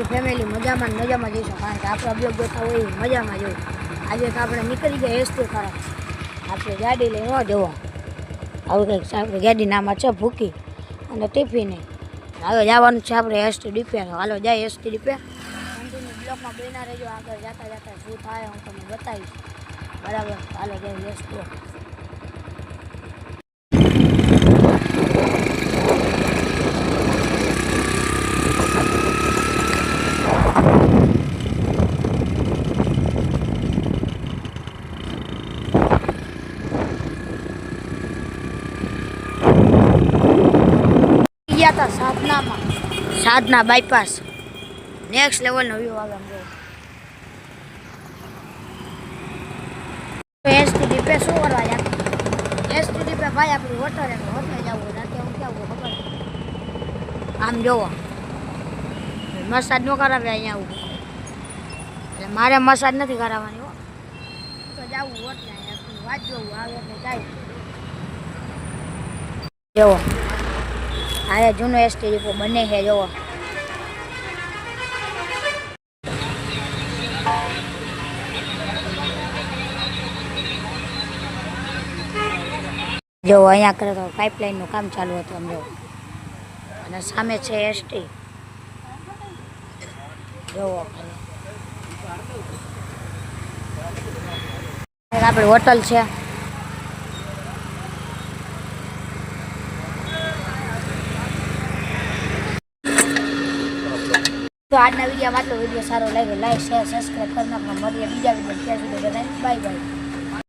Family મજામાં જઈશું, કારણ કે આપણે બ્લોગ જોતા હોય મજામાં જોયું. આજે તો આપણે નીકળી ગયા એસટી ખરા, આપણે ગાડી લઈ ન જવો. આવું કંઈક આપણે ગાડી નામાં છે ભૂકી અને ટિફિને. હવે જવાનું છે આપણે એસટી ડીપે. હાલો જાય એસટી ડીપે. કન્ટિન્યુ બ્લોકમાં બના રહેજો. આગળ જતા શું થાય હું તમને બતાવીશ. બરાબર, હાલો જાય એસટી. સાધના બાયપાસ નેક્સ્ટ લેવલનો વ્યૂ આવે. એસટી ડીપે શું કરવા જાય? એસટી ડીપે ભાઈ આપણી હોટલ જવું રાતે. હું કેવું ખબર આમ જોવો મસાજ ન કરાવે અહીંયા આવું, એટલે મારે મસાજ નથી કરાવવાની હો. તો જવું હોટલે વાત જોવું આવે એટલે જાય. જોવો આ જૂનો એસટી ડીપો બને છે. જોવો જો અહીંયા કરે તો પાઇપલાઇનનું કામ ચાલુ હતું આમ જો, અને સામે છે એસટી. જોવો આપણી હોટલ છે. તો આજના વિડીયોમાં આટલો વિડીયો સારો લાગ્યો લાઈક શેર સબસ્ક્રાઈબ કરી નાખો. મળીએ બીજા વિડીયો. ત્યાં સુધી બાય બાય.